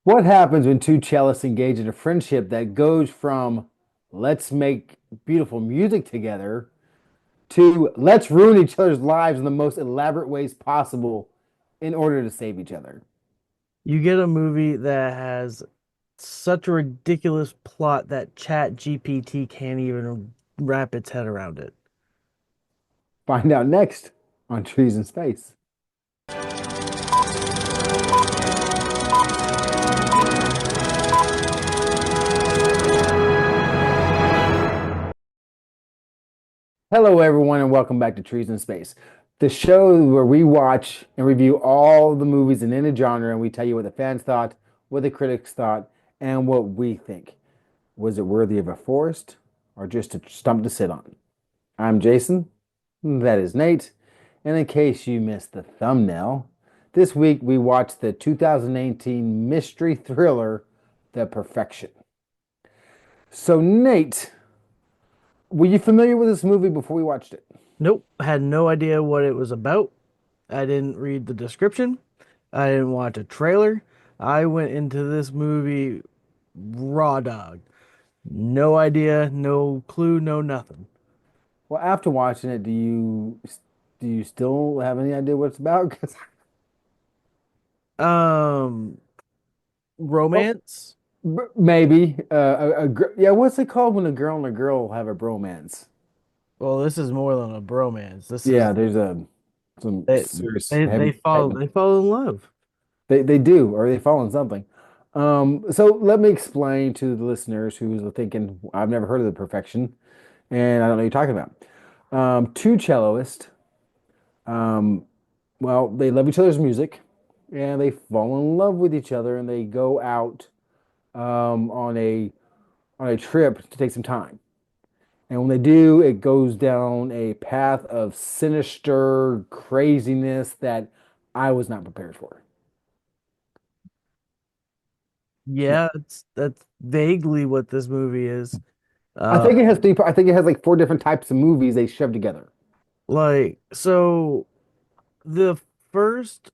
What happens when two cellists engage in a friendship that goes from let's make beautiful music together to let's ruin each other's lives in the most elaborate ways possible in order to save each other? You get a movie that has such a ridiculous plot that Chat GPT can't even wrap its head around it. Find out next on Trees in Space. Hello, everyone, and welcome back to Trees in Space, the show where we watch and review all the movies in any genre, and we tell you what the fans thought, what the critics thought, and what we think. Was it worthy of a forest or just a stump to sit on? I'm Jason. That is Nate. And in case you missed the thumbnail, this week we watched the 2018 mystery thriller, The Perfection. So, Nate, were you familiar with this movie before we watched it? Nope, I had no idea what it was about. I didn't read the description. I didn't watch a trailer. I went into this movie raw dog. No idea, no clue, no nothing. Well, after watching it, do you still have any idea what it's about? Because Um, well, Romance. maybe yeah. What's it called when a girl and a girl have a bromance? Well, this is more than a bromance. This is Yeah, there's some they serious they heavy they fall techno. they fall in love. They do, or they fall in something. So let me explain to the listeners who's thinking, I've never heard of the perfection, and I don't know what you're talking about. Two cellists, um, well, they love each other's music, and they fall in love with each other, and they go out on a trip to take some time. And when they do, it goes down a path of sinister craziness that I was not prepared for. Yeah, that's vaguely what this movie is. I Uh, think it has three. I think it has like four different types of movies they shoved together. so the first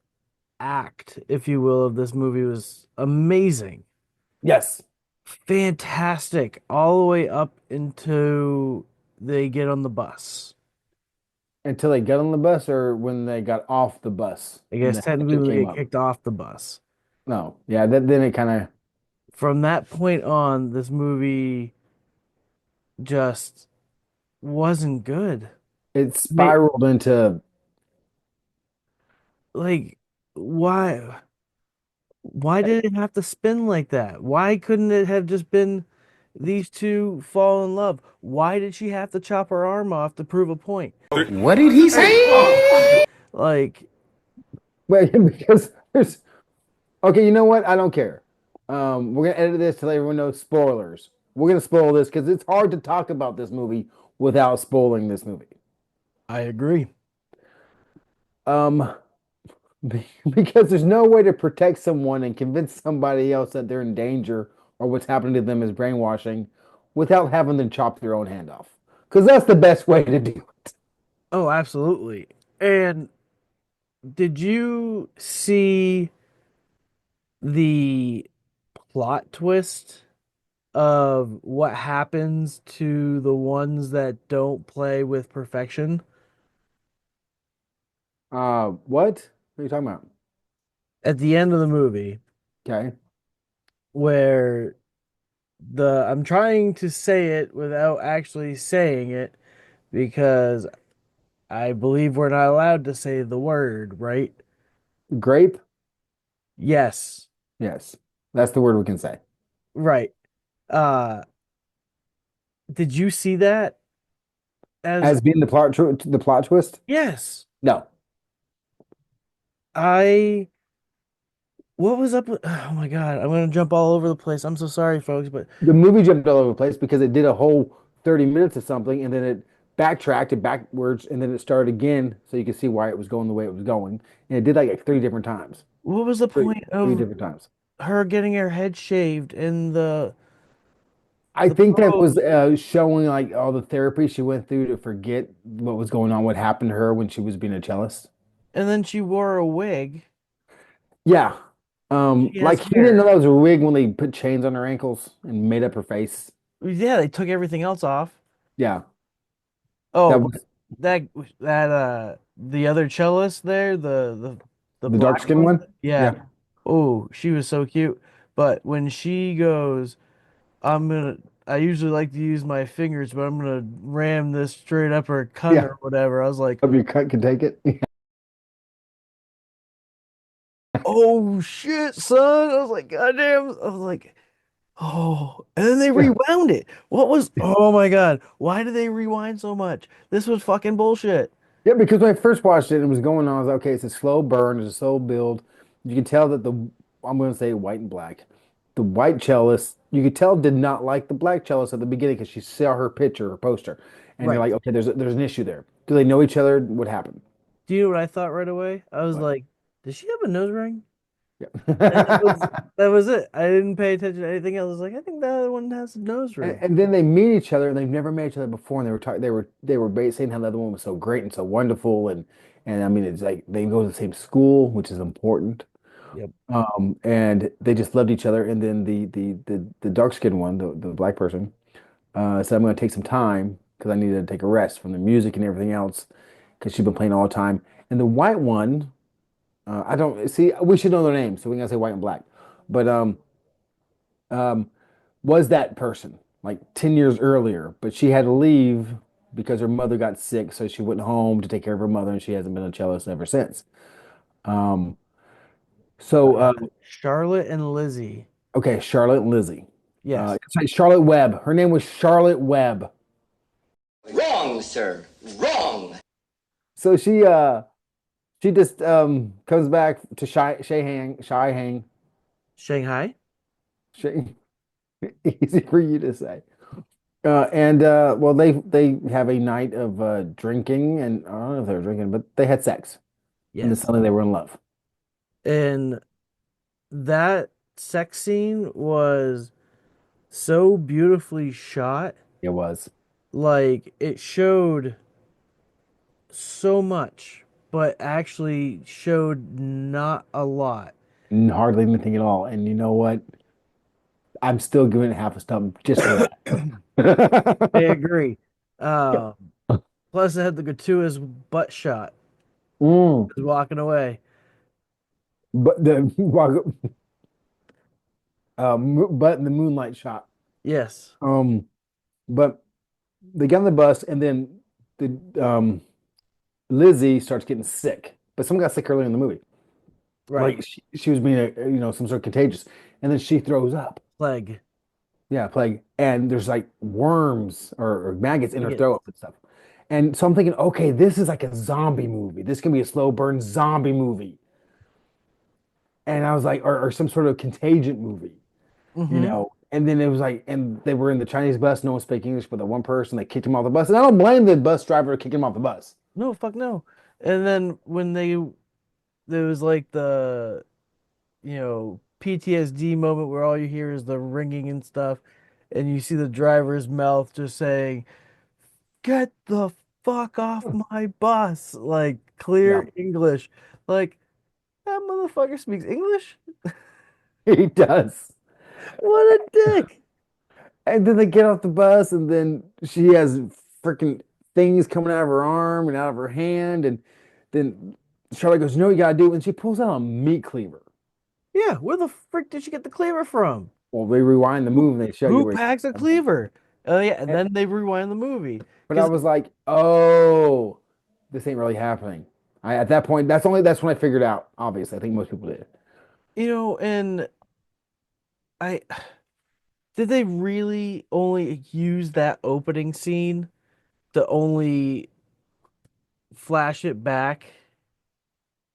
act, if you will, of this movie was amazing, Yes, fantastic, all the way up into they get on the bus. until they got on the bus or when they got off the bus I and guess the technically tension when they came get up. kicked off the bus. No, yeah, then it kind of From that point on, this movie just wasn't good. it May spiraled into like why? Why did it have to spin like that? Why couldn't it have just been these two fall in love? Why did she have to chop her arm off to prove a point? what did he say? Like, Wait, because there's okay. You know what? I don't care. We're gonna edit this to let everyone know spoilers. We're gonna spoil this because it's hard to talk about this movie without spoiling this movie. I agree. Um, because there's no way to protect someone and convince somebody else that they're in danger or what's happening to them is brainwashing without having them chop their own hand off. Because that's the best way to do it. Oh, absolutely. And did you see the plot twist of what happens to the ones that don't play with perfection? What? What are you talking about? At the end of the movie, Okay. where I'm trying to say it without actually saying it because I believe we're not allowed to say the word, right? Grape? Yes, Yes. That's the word we can say. right. Uh, did you see that as As being the plot twist? yes? No. I what was up with, oh my God, I'm gonna jump all over the place. I'm so sorry, folks, but The movie jumped all over the place because it did a whole 30 minutes of something and then it backtracked it backwards and then it started again so you could see why it was going the way it was going. And it did like three different times. what was the Three, point three of different times. her getting her head shaved in I the think that was pros showing like all the therapy she went through to forget what was going on, what happened to her when she was being a cellist. and then she wore a wig? Yeah. She has Like he didn't know hair. that was a wig when they put chains on her ankles and made up her face. Yeah, they took everything else off. Yeah, that Oh, was that the other cellist there, the the dark black skin one. one. Yeah. Yeah, Oh, she was so cute. But when she goes, I'm gonna I usually like to use my fingers, but I'm gonna ram this straight up her cunt yeah. or whatever. I was like, Hope your cut can take it. oh shit, son. I was like, goddamn. I was like, oh, and then they rewound it. Oh my God, why did they rewind so much? This was fucking bullshit. Yeah, because when I first watched it, it was going on. I was like, okay, it's a slow burn, it's a slow build. You can tell that I'm going to say white and black. The white cellist, you could tell, did not like the black cellist at the beginning because she saw her picture, her poster, and you're Right. like, okay, there's an issue there. Do they know each other? What happened? Do you know what I thought right away? I was What? like, does she have a nose ring? And that was Yeah. that was it. I didn't pay attention to anything else. I was like, I think that other one has a nose And, ring. and then they meet each other, and they've never met each other before, and they were talking, saying how the other one was so great and so wonderful, and I mean, it's like they go to the same school, which is important. Yep. And they just loved each other. And then the dark skinned one, the black person, said, I'm going to take some time because I needed to take a rest from the music and everything else because she'd been playing all the time. And the white one, I don't see, we should know their names, so we can say white and black. But um, was that person like 10 years earlier, but she had to leave because her mother got sick, so she went home to take care of her mother, and she hasn't been a cellist ever since. Um, so Charlotte and Lizzie. Okay, Charlotte and Lizzie. Yes. Sorry, Charlotte Webb. Her name was Charlotte Webb. Wrong, sir. Wrong. So she just comes back to Shanghai? Shay, easy for you to say. And well, they have a night of drinking, and I don't know if they were drinking, but they had sex, and then Yes. suddenly they were in love. And that sex scene was so beautifully shot. It was Like it showed so much, but actually showed not a lot. hardly anything at all. And you know what? I'm still giving it half a stump just for I that. agree. Um, Plus it had the gratuitous butt shot Mm. as walking away. But the but in the moonlight shot. Yes. Um, but they get on the bus, and then the Lizzie starts getting sick. But someone got sick earlier in the movie. Right. Like she was being some sort of contagious, and then she throws up. Plague. Yeah, plague, and there's like worms or maggots in I her get throat and stuff. And so I'm thinking, okay, this is like a zombie movie. This can be a slow burn zombie movie. And I was like, or some sort of contagion movie. mm-hmm. And then it was like, and they were in the Chinese bus, no one spoke English but the one person, they kicked him off the bus. And I don't blame the bus driver for kicking him off the bus. No, fuck no. And then when there was like the PTSD moment where all you hear is the ringing and stuff, and you see the driver's mouth just saying, "Get the fuck off my bus!" Like Yeah, clear English. Like that motherfucker speaks English? he does. What a dick. And then they get off the bus, and then she has freaking things coming out of her arm and out of her hand. And then Charlotte goes, "You know what you gotta do?" And she pulls out a meat cleaver. Yeah, where the frick did she get the cleaver from? Well, they rewind the Who movie and they show you who where. packs a cleaver? Oh yeah, and And, then they rewind the movie. but I Because was like, "Oh, this ain't really happening." At that point, that's when I figured out. Obviously, I think most people did. and I did they really only use that opening scene to only flash it back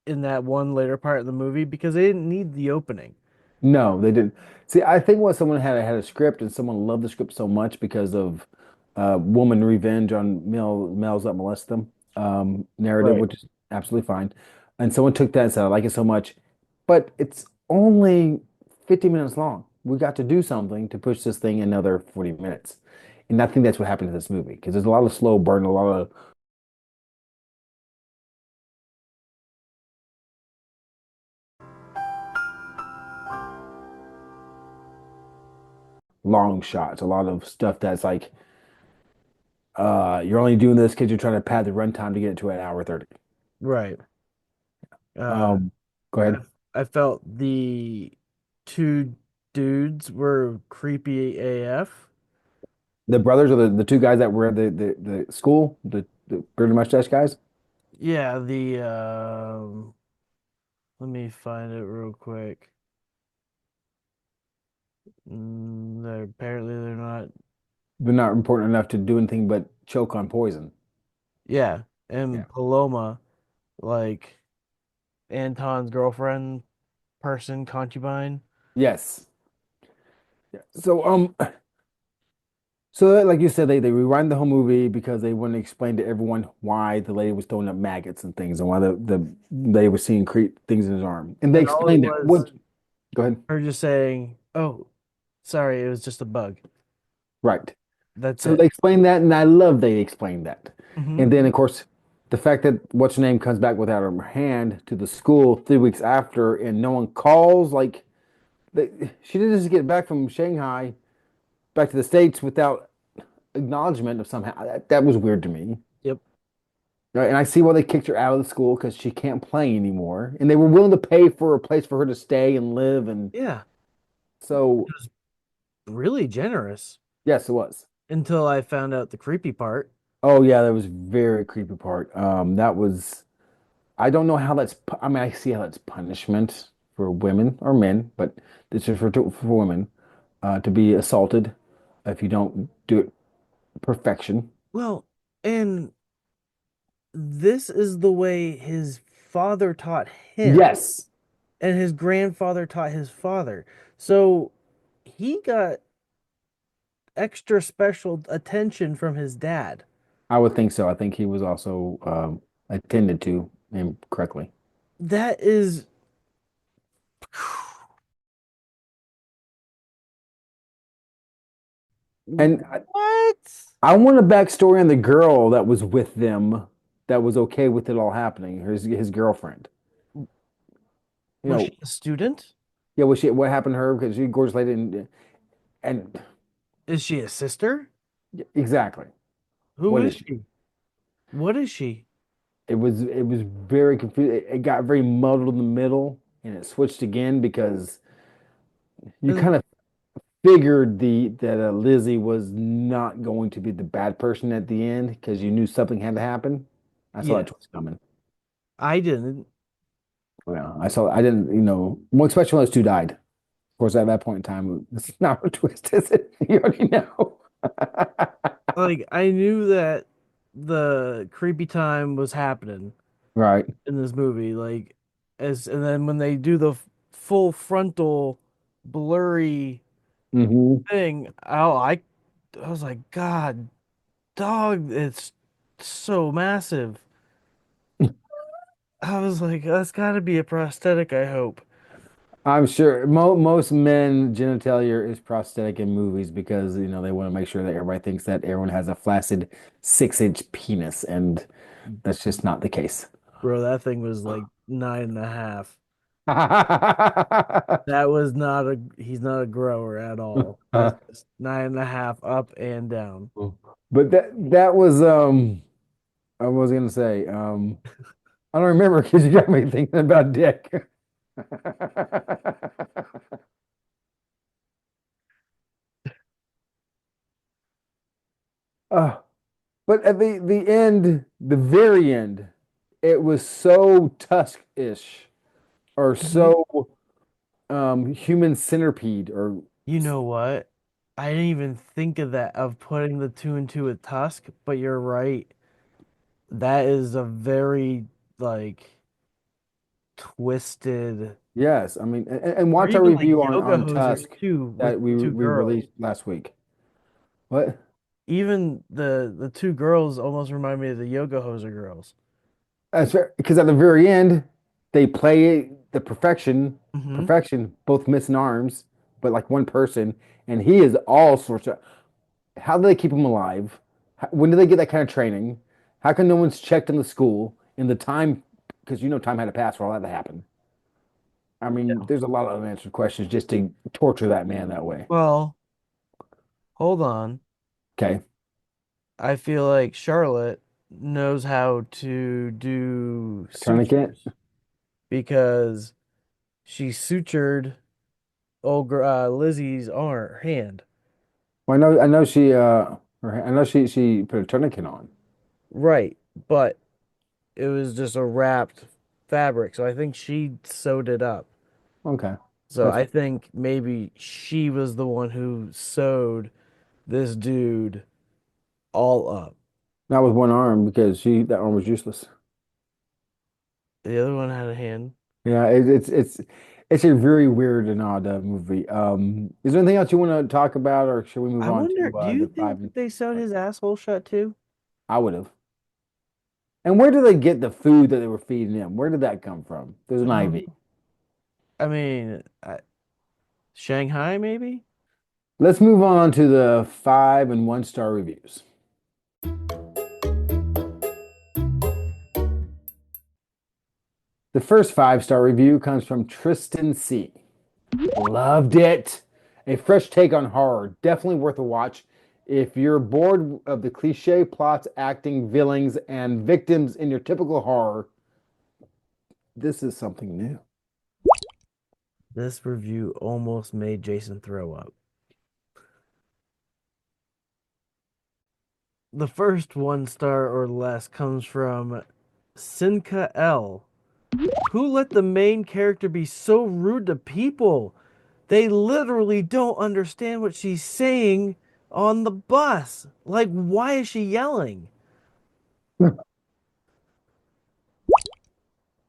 in that one later part of the movie because they didn't need the opening. No, they didn't. See, I think what someone had a script and someone loved the script so much because of woman revenge on males that molest them narrative, Right. which is absolutely fine. And someone took that and said, I like it so much, but it's only 50 minutes long. We got to do something to push this thing another 40 minutes. And I think that's what happened to this movie because there's a lot of slow burn, a lot of long shots, a lot of stuff that's like you're only doing this because you're trying to pad the runtime to get it to an hour 30. Right. Uh, Um, Go I ahead. I felt the two dudes were creepy AF. The brothers are the two guys that were at the school, the bearded mustache guys. Yeah, the let me find it real quick. Apparently they're not. They're not important enough to do anything but choke on poison. Yeah, Yeah. and Paloma, like Anton's girlfriend, person, concubine. Yes. Yeah. So like you said, they rewind the whole movie because they want to explain to everyone why the lady was throwing up maggots and things, and why the they were seeing creep things in his arm, and they And all it explained that. was What? Go ahead. her just saying, "Oh, sorry, it was just a bug." Right. That's So it. they explained that, and I love they explained that. Hmm. And then, of course, the fact that what's her name comes back without her hand to the school 3 weeks after, and no one calls, like she didn't just get back from Shanghai back to the States without acknowledgement of somehow. That was weird to me. Yep. Right? And I see why they kicked her out of the school because she can't play anymore, and they were willing to pay for a place for her to stay and live. And Yeah, so, it was really generous yes, it was. until I found out the creepy part. Oh yeah, that was very creepy part. That was. I don't know how that's. I mean, I see how that's punishment for women or men, but this is for women to be assaulted if you don't do it perfection. Well, and this is the way his father taught him, Yes, and his grandfather taught his father. So he got extra special attention from his dad. I would think so. I think he was also attended to incorrectly. That is And what? I want a backstory on the girl that was with them that was okay with it all happening. His girlfriend. You Was know, she a student? yeah, what happened to her because she gorgeous lady and Is she a sister? exactly. Who What is is she? she? What is she? It was very confusing. It got very muddled in the middle, and it switched again because you And kind of figured the that Lizzie was not going to be the bad person at the end because you knew something had to happen. I saw that yes, twist coming. I didn't. Well, I saw. I didn't. Well, especially when those two died. Of course, at that point in time, it's not a twist, is it? You already know. Like I knew that the creepy time was happening Right. in this movie. Like as and then when they do the full frontal blurry Hmm. thing, I was like, God, dog, it's so massive. I was like, that's got to be a prosthetic, I hope. I'm sure most men genitalia is prosthetic in movies because they want to make sure that everybody thinks that everyone has a flaccid 6-inch penis, and that's just not the case. Bro, that thing was like 9.5. That was not he's not a grower at all. That's just 9.5 up and down. But that was I was gonna say I don't remember because you got me thinking about dick. uh, but at the end, the very end, it was so Tusk-ish or Mhm. so human centipede or You know what? I didn't even think of that, of putting the two and two with Tusk, but you're right. That is a very like twisted, yes. I mean, and or watch our even like review yoga on hosers Tusk too with that the two we girls. released last week. What? Even the two girls almost remind me of the yoga hoser girls. That's fair, because at the very end, they play the Hmm. perfection, both missing arms, but like one person, and he is all sorts of. How do they keep him alive? When do they get that kind of training? How come no one's checked in the school in the time? Because time had to pass for all that to happen. I mean, there's a lot of unanswered questions just to torture that man that way. Well, Hold on. Okay. I feel like Charlotte knows how to do Tourniquet. sutures because she sutured Lizzie's arm hand. Well, I know she put a tourniquet on. Right, but it was just a wrapped fabric, so I think she sewed it up. Okay. So That's I think maybe she was the one who sewed this dude all up. not with one arm because that arm was useless. The other one had a hand. Yeah, it's a very weird and odd movie. Is there anything else you want to talk about, or should we move I on wonder, to do you the five? think that they sewed his asshole shut too? I would have. And where did they get the food that they were feeding him? Where did that come from? There's an IV. I mean, Shanghai maybe? Let's move on to the 5 and 1 star reviews. The first 5 star review comes from Tristan C. Loved it. A fresh take on horror. Definitely worth a watch. If you're bored of the cliche plots, acting, villains, and victims in your typical horror, this is something new. This review almost made Jason throw up. The first 1 star or less comes from Sinka L. Who let the main character be so rude to people? They literally don't understand what she's saying on the bus. Like, why is she yelling?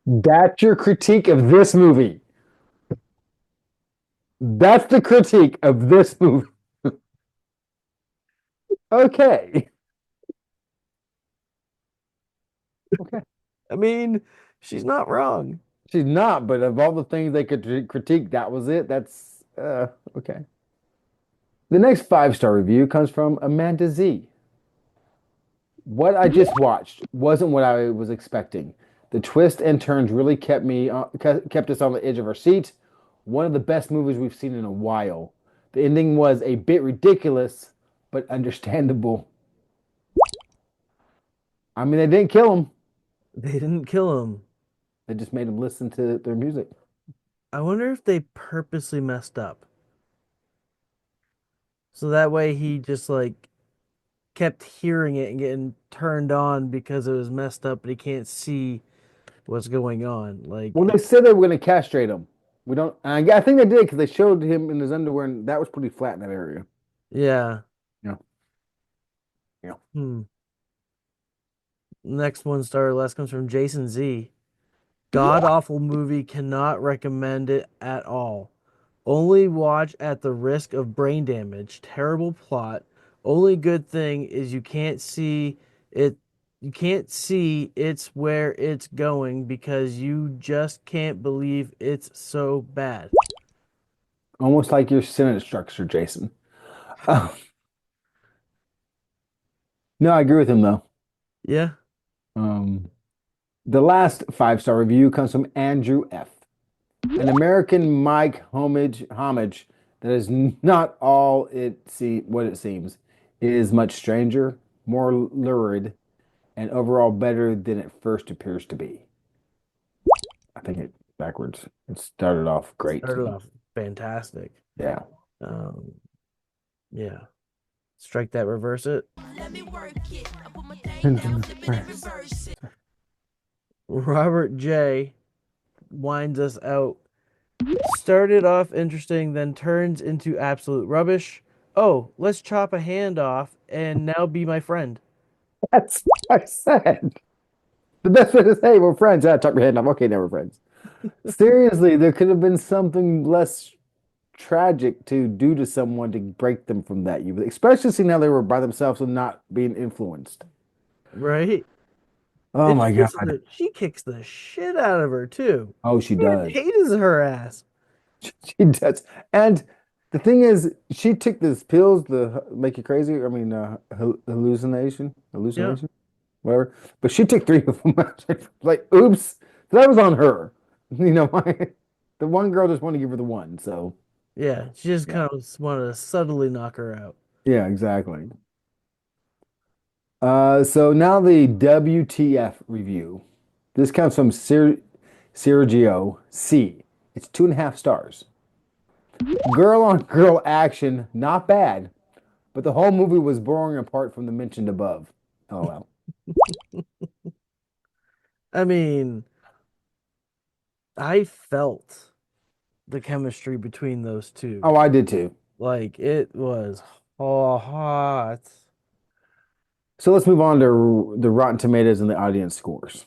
That's your critique of this movie. That's the critique of this movie. Okay. Okay. I mean, she's not wrong. She's not, but of all the things they could critique, that was it. That's okay. The next 5 star review comes from Amanda Z. What I just watched wasn't what I was expecting. The twists and turns really kept us on the edge of our seat. One of the best movies we've seen in a while. The ending was a bit ridiculous, but understandable. I mean, they didn't kill him. They didn't kill him. They just made him listen to their music. I wonder if they purposely messed up. So that way he just like kept hearing it and getting turned on because it was messed up, but he can't see what's going on. Well, they said they were going to castrate him. We don't. I think they did because they showed him in his underwear, and that was pretty flat in that area. Yeah. Yeah, yeah. Hmm. Next 1 star or less comes from Jason Z. God awful movie, cannot recommend it at all. Only watch at the risk of brain damage. Terrible plot. Only good thing is it you can't see it's where it's going because you just can't believe it's so bad. Almost like your sentence structure, Jason. Uh, no, I agree with him though. Yeah. Um, the last 5 star review comes from Andrew F. An American Mike homage that is not all what it seems. It is much stranger, more lurid, and overall better than it first appears to be. I think it backwards. It started off great. Started off fantastic. Yeah. Um, yeah. Strike that, reverse it. Robert J winds us out. Started off interesting, then turns into absolute rubbish. Oh, let's chop a hand off and now be my friend. That's what I said. The best way to say we're friends. Yeah, chop your head off. Okay, now we're friends. Seriously, there could have been something less tragic to do to someone to break them from that. You, especially seeing how they were by themselves and not being influenced. Right? Oh And my God. she kicks the shit out of her too. Oh, she Man does. hates her ass. She does. And the thing is, she took these pills to make you crazy. I mean, Yeah. hallucination, whatever. But she took 3 of them. Like, oops, that was on her. You know, the one girl just wanted to give her the one. So Yeah. She just yeah, kind of wanted to subtly knock her out. Yeah, exactly. So now the WTF review. This comes from Sergio C. It's 2.5 stars. Girl on girl action, not bad, but the whole movie was boring apart from the mentioned above. LOL. I mean, I felt the chemistry between those two. Oh, I did too. Like it was hot. So let's move on to the Rotten Tomatoes and the audience scores.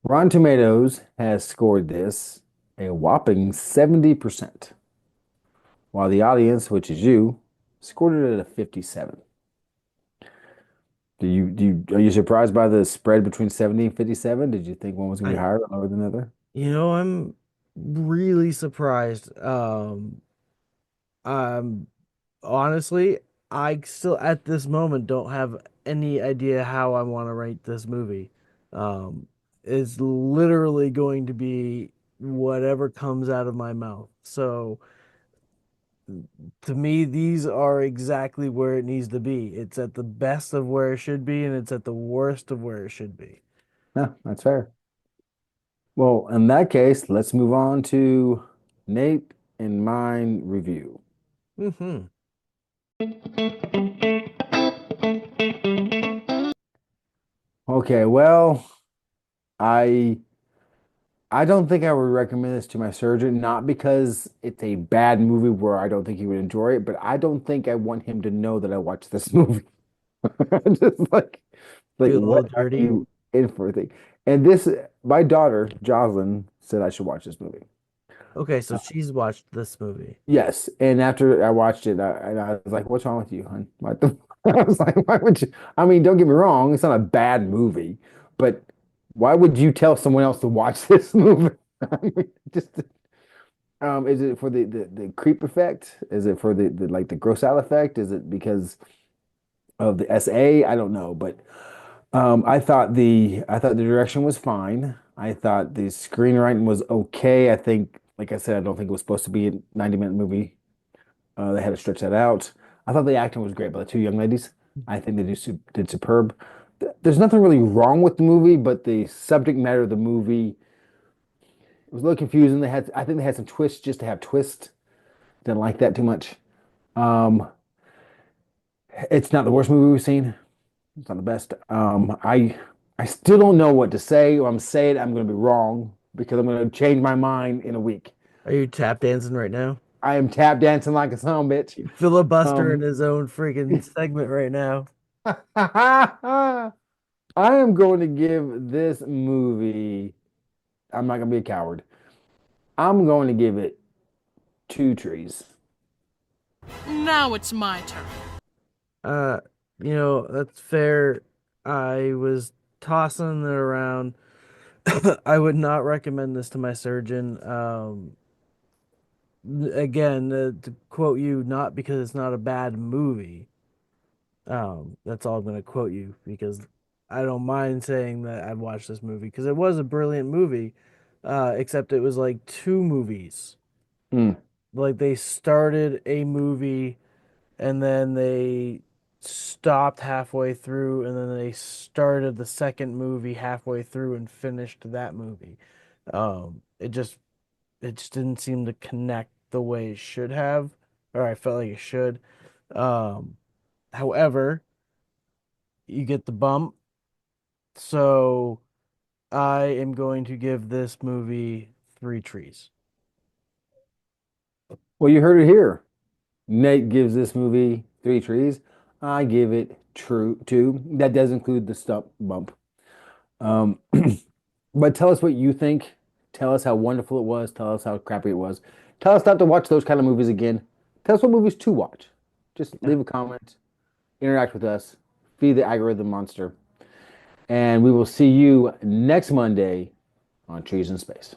Rotten Tomatoes has scored this a whopping 70%, while the audience, which is you, scored it at a 57. Are you surprised by the spread between 70 and 57? Did you think one was going to be I, higher or lower than the other? I'm really surprised. Um, honestly, I still at this moment don't have any idea how I want to rate this movie. Um, it's literally going to be whatever comes out of my mouth. So to me, these are exactly where it needs to be. It's at the best of where it should be, and it's at the worst of where it should be. Yeah, that's fair. Well, in that case, let's move on to Nate and mine review. Hmm. Okay, well, I I don't think I would recommend this to my surgeon, not because it's a bad movie where I don't think he would enjoy it, but I don't think I want him to know that I watched this movie. Just like Feel a little what are dirty. you in for a thing? And this, my daughter, Jocelyn, said I should watch this movie. Okay, so she's watched this movie. Yes, and after I watched it, I was like, "What's wrong with you, hon?" What the? I was like, "Why would you?" I mean, don't get me wrong; it's not a bad movie, but why would you tell someone else to watch this movie? I mean, just is it for the creep effect? Is it for the like the gross out effect? Is it because of the SA? I don't know, but I thought the direction was fine. I thought the screenwriting was okay. I think, like I said, I don't think it was supposed to be a 90-minute movie. They had to stretch that out. I thought the acting was great by the two young ladies. I think did superb. There's nothing really wrong with the movie, but the subject matter of the movie was a little confusing. I think they had some twists just to have twists. Didn't like that too much. Um, it's not the worst movie we've seen. It's not the best. I still don't know what to say. Or I'm saying I'm going to be wrong because I'm going to change my mind in a week. Are you tap dancing right now? I am tap dancing like a son of a bitch. Filibustering Um, his own freaking segment right now. I am going to give this movie. I'm not going to be a coward. I'm going to give it 2 trees. Now it's my turn. Uh, that's fair. I was tossing it around. I would not recommend this to my surgeon. Again, to quote you, not because it's not a bad movie. That's all I'm going to quote you because I don't mind saying that I've watched this movie because it was a brilliant movie, except it was like two movies. Hmm. Like they started a movie and then they stopped halfway through and then they started the second movie halfway through and finished that movie. It just didn't seem to connect the way it should have, or I felt like it should. Um, however, you get the bump, so I am going to give this movie 3 trees. Well, you heard it here. Nate gives this movie 3 trees. I give it true 2. That does include the stump bump. Um, but tell us what you think. Tell us how wonderful it was. Tell us how crappy it was. Tell us not to watch those kind of movies again. Tell us what movies to watch. Just Yeah. leave a comment, interact with us, feed the algorithm monster, and we will see you next Monday on Trees in Space.